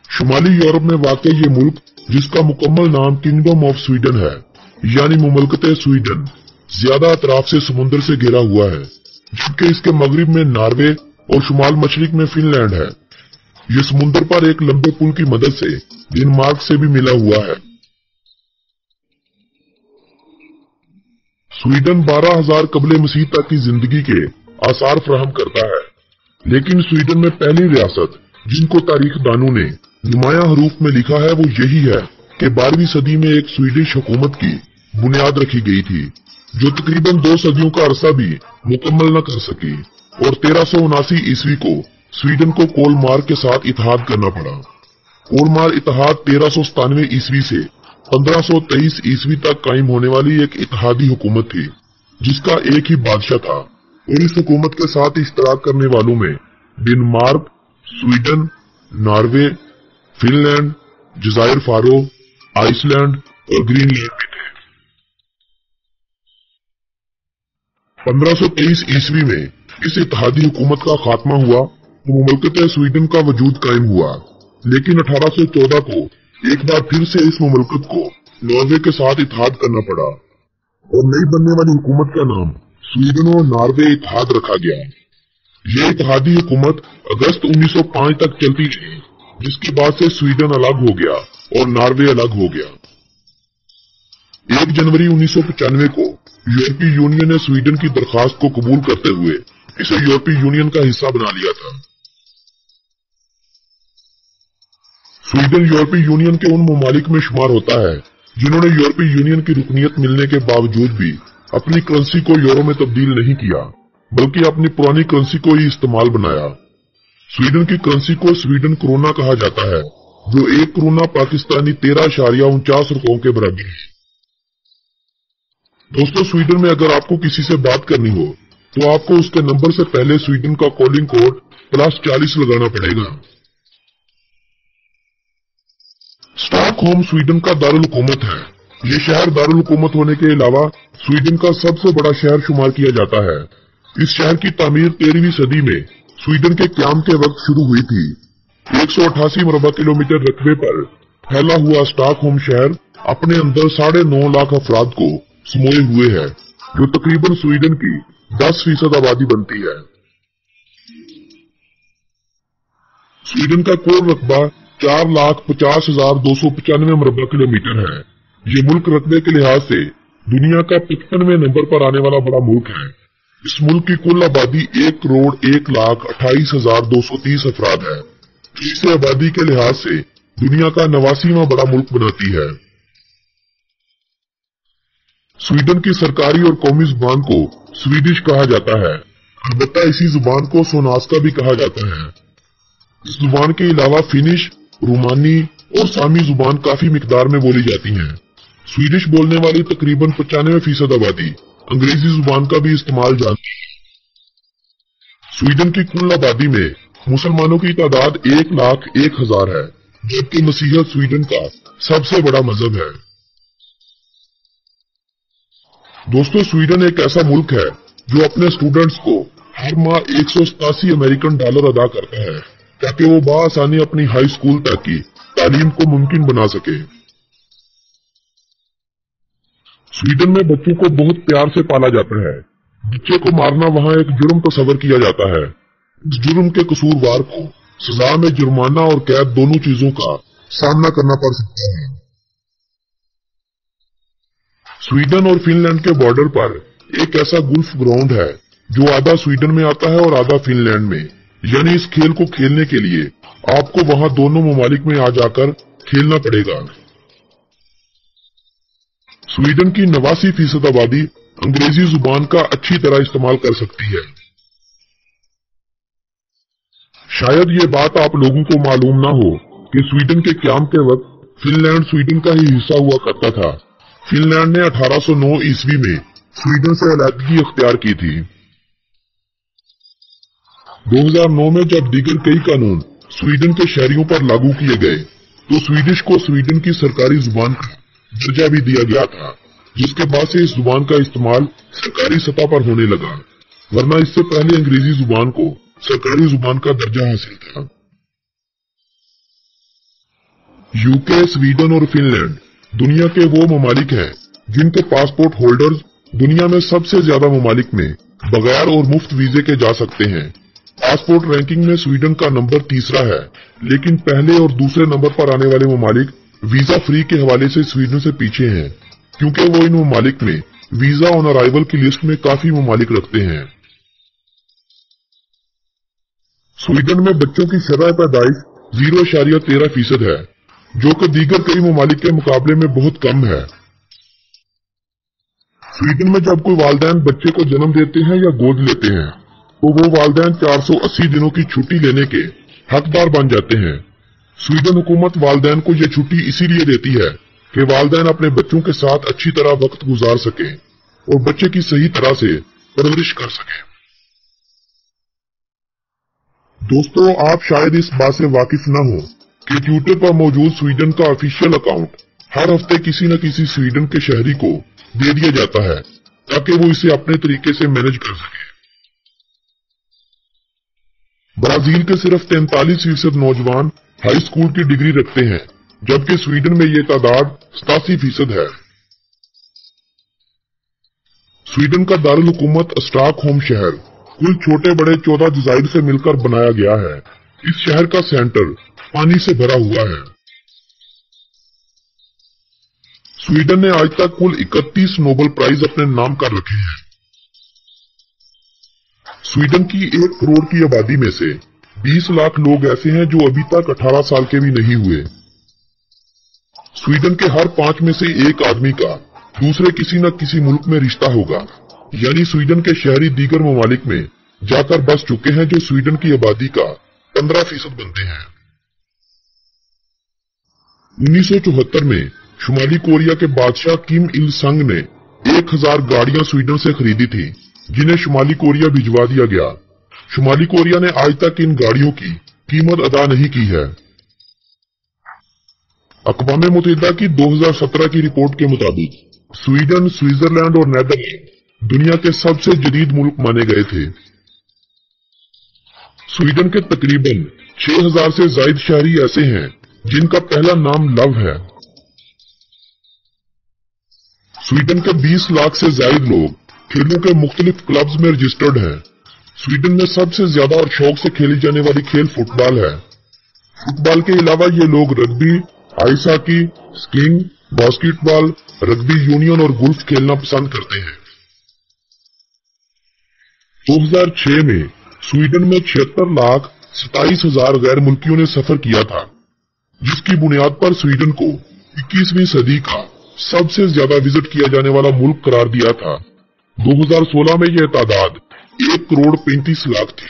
शुमाली Europe में वाक़ ये मुल्क, जिसका मुकम्मल नाम किंगडम ऑफ स्वीडन है, यानी मुमलकत स्वीडन, ज्यादा अतराफ से समुद्र से घिरा हुआ है, जबकि इसके मगरिब में नॉर्वे और शुमाल मशरिक में फिनलैंड है। ये समुद्र पर एक लंबे पुल की मदद से डेनमार्क से भी मिला हुआ है। स्वीडन 12,000 कबले मसीह तक की जिंदगी के आसार फराहम करता है, लेकिन स्वीडन में पहली रियासत जिनको तारीख दानों ने नुमाया हरूफ में लिखा है वो यही है कि 12वीं सदी में एक स्वीडिश हुकूमत की बुनियाद रखी गई थी, जो तकरीबन 2 सदियों का अरसा भी मुकम्मल न कर सकी, और 1379 ईस्वी को स्वीडन को कोलमार के साथ इत्तेहाद करना पड़ा। कोलमार इत्तेहाद 1397 ईस्वी से 1523 ईस्वी तक कायम होने वाली एक इत्तेहादी हुकूमत थी, जिसका एक ही बादशाह था, और इस हुकूमत के साथ इश्तराक करने वालों में डेनमार्क, स्वीडन, नॉर्वे, फिनलैंड, जज़ायर फारो, आइसलैंड और ग्रीनलैंड भी थे। 1523 ईस्वी में इस इत्तेहादी हुकूमत का खात्मा हुआ तो मुमलकत स्वीडन का वजूद कायम हुआ, लेकिन 1814 को एक बार फिर से इस मुमलकत को नॉर्वे के साथ इत्तेहाद करना पड़ा, और नई बनने वाली हुकूमत का नाम स्वीडन और नॉर्वे इत्तेहाद रखा गया। यह इत्तेहादी हुकूमत अगस्त 1905 तक चलती रही, जिसके बाद से स्वीडन अलग हो गया और नॉर्वे अलग हो गया। 1 जनवरी 1995 को यूरोपीय यूनियन ने स्वीडन की दरखास्त को कबूल करते हुए इसे यूरोपीय यूनियन का हिस्सा बना लिया था। स्वीडन यूरोपीय यूनियन के उन ममालिक में शुमार होता है जिन्होंने यूरोपीय यूनियन की रुकनियत मिलने के बावजूद भी अपनी करेंसी को यूरो में तब्दील नहीं किया, बल्कि अपनी पुरानी करेंसी को ही इस्तेमाल बनाया। स्वीडन की करेंसी को स्वीडन क्रोना कहा जाता है, जो 1 क्रोना पाकिस्तानी 13.49 रुपयों के बराबर है। दोस्तों, स्वीडन में अगर आपको किसी से बात करनी हो तो आपको उसके नंबर से पहले स्वीडन का कॉलिंग कोड +40 लगाना पड़ेगा। स्टॉकहोम स्वीडन का दारुल हुकूमत है। ये शहर दारुल हुकूमत होने के अलावा स्वीडन का सबसे बड़ा शहर शुमार किया जाता है। इस शहर की तामीर 13वीं सदी में स्वीडन के क़याम के वक्त शुरू हुई थी। 188 मरबा किलोमीटर रकबे पर फैला हुआ स्टॉकहोम शहर अपने अंदर 9.5 लाख अफराद को समोए हुए है, जो तकरीबन स्वीडन की 10% आबादी बनती है। स्वीडन का कुल रकबा 4,50,295 मरबा किलोमीटर है। ये मुल्क रकबे के लिहाज से दुनिया का 55वें नंबर पर आने वाला बड़ा मुल्क है। इस मुल्क की कुल आबादी 1,01,28,230 अफराद है, जो इसे आबादी के लिहाज से दुनिया का 89वां बड़ा मुल्क बनाती है। स्वीडन की सरकारी और कौमी जुबान को स्वीडिश कहा जाता है, अलबत्ता इसी जुबान को सोनास्का भी कहा जाता है। इस जुबान के अलावा फिनिश, रोमानी और सामी जुबान काफी मिकदार में बोली जाती हैं। स्वीडिश बोलने वाली तकरीबन 95% आबादी अंग्रेजी जुबान का भी इस्तेमाल जानती है। स्वीडन की कुल आबादी में मुसलमानों की तादाद 1,01,000 है, जबकि मसीहत स्वीडन का सबसे बड़ा मजहब है। दोस्तों, स्वीडन एक ऐसा मुल्क है जो अपने स्टूडेंट्स को हर माह 187 अमेरिकन डॉलर अदा करता है, ताकि वो बआसानी अपनी हाई स्कूल तक की तालीम को मुमकिन बना सके। स्वीडन में बच्चों को बहुत प्यार से पाला जाता है। बच्चे को मारना वहाँ एक जुर्म तस्वर किया जाता है। इस जुर्म के कसूरवार को सजा में जुर्माना और कैद दोनों चीजों का सामना करना पड़ सकता है। स्वीडन और फिनलैंड के बॉर्डर पर एक ऐसा गुल्फ ग्राउंड है जो आधा स्वीडन में आता है और आधा फिनलैंड में, यानी इस खेल को खेलने के लिए आपको वहां दोनों ममालिक में आ जाकर खेलना पड़ेगा। स्वीडन की 89% आबादी अंग्रेजी जुबान का अच्छी तरह इस्तेमाल कर सकती है। शायद ये बात आप लोगों को मालूम ना हो कि स्वीडन के क़याम के वक्त फिनलैंड स्वीडन का ही हिस्सा हुआ करता था। फिनलैंड ने 1809 ईस्वी में स्वीडन से अलहदगी अख्तियार की थी। 2009 में जब दीगर कई कानून स्वीडन के शहरियों पर लागू किए गए तो स्वीडिश को स्वीडन की सरकारी जुबान का दर्जा भी दिया गया था, जिसके बाद से इस जुबान का इस्तेमाल सरकारी सतह पर होने लगा, वरना इससे पहले अंग्रेजी जुबान को सरकारी जुबान का दर्जा हासिल था। यूके, स्वीडन और फिनलैंड दुनिया के वो ममालिक हैं जिनके पासपोर्ट होल्डर्स दुनिया में सबसे ज्यादा ममालिक में बगैर और मुफ्त वीजे के जा सकते हैं। पासपोर्ट रैंकिंग में स्वीडन का नंबर तीसरा है, लेकिन पहले और दूसरे नंबर पर आने वाले ममालिक वीजा फ्री के हवाले से स्वीडन से पीछे हैं, क्योंकि वो इन ममालिक में वीजा ऑन अराइवल की लिस्ट में काफी ममालिक रखते हैं। स्वीडन में बच्चों की शरह पैदाइश 0.13% है, जो कि दीगर कई ममालिक के मुकाबले में बहुत कम है। स्वीडन में जब कोई वालिदैन बच्चे को जन्म देते हैं या गोद लेते हैं तो वो वालिदैन 480 दिनों की छुट्टी लेने के हकदार बन जाते हैं। स्वीडन हुकूमत वालिदैन को ये छुट्टी इसीलिए देती है कि वालिदैन अपने बच्चों के साथ अच्छी तरह वक्त गुजार सकें और बच्चे की सही तरह से परवरिश कर सकें। दोस्तों, आप शायद इस बात से वाकिफ न हो कि ट्विटर पर मौजूद स्वीडन का ऑफिशियल अकाउंट हर हफ्ते किसी न किसी स्वीडन के शहरी को दे दिया जाता है ताकि वो इसे अपने तरीके से मैनेज कर सके। ब्राजील के सिर्फ 43% नौजवान हाई स्कूल की डिग्री रखते हैं, जबकि स्वीडन में ये तादाद 87% है। स्वीडन का दारुल हुकूमत स्टॉकहोम शहर कुल छोटे बड़े 14 जज़ाइर से मिलकर बनाया गया है। इस शहर का सेंटर पानी से भरा हुआ है। स्वीडन ने आज तक कुल 31 नोबेल प्राइज अपने नाम कर रखे हैं। स्वीडन की 1 करोड़ की आबादी में से 20 लाख लोग ऐसे हैं जो अभी तक 18 साल के भी नहीं हुए। स्वीडन के हर 5 में से 1 आदमी का दूसरे किसी न किसी मुल्क में रिश्ता होगा, यानी स्वीडन के शहरी दीगर ममालिक में जाकर बस चुके हैं, जो स्वीडन की आबादी का 15% बनते हैं। 1974 में शुमाली कोरिया के बादशाह किम इल संग ने 1000 गाड़ियां स्वीडन से खरीदी थी, जिन्हें शुमाली कोरिया भिजवा दिया गया। शुमाली कोरिया ने आज तक इन गाड़ियों की कीमत अदा नहीं की है। अक़वाम मुत्तहिदा की 2017 की रिपोर्ट के मुताबिक स्वीडन, स्विट्जरलैंड और नेदरलैंड दुनिया के सबसे जदीद मुल्क माने गए थे। स्वीडन के तकरीबन 6000 से ज्यादा शहरी ऐसे हैं जिनका पहला नाम लव है। स्वीडन के 20 लाख से ज्यादा लोग खेलों के मुख्तलिफ क्लब्स में रजिस्टर्ड हैं। स्वीडन में सबसे ज्यादा और शौक से खेली जाने वाली खेल फुटबॉल है। फुटबॉल के अलावा ये लोग rugby, ice hockey, skiing, basketball, rugby union और गोल्फ खेलना पसंद करते हैं। 2006 में स्वीडन में 76,27,000 गैर मुल्कियों ने सफर किया था, जिसकी बुनियाद पर स्वीडन को 21वीं सदी का सबसे ज्यादा विजिट किया जाने वाला मुल्क करार दिया था। 2016 में यह तादाद 1 करोड़ 35 लाख थी।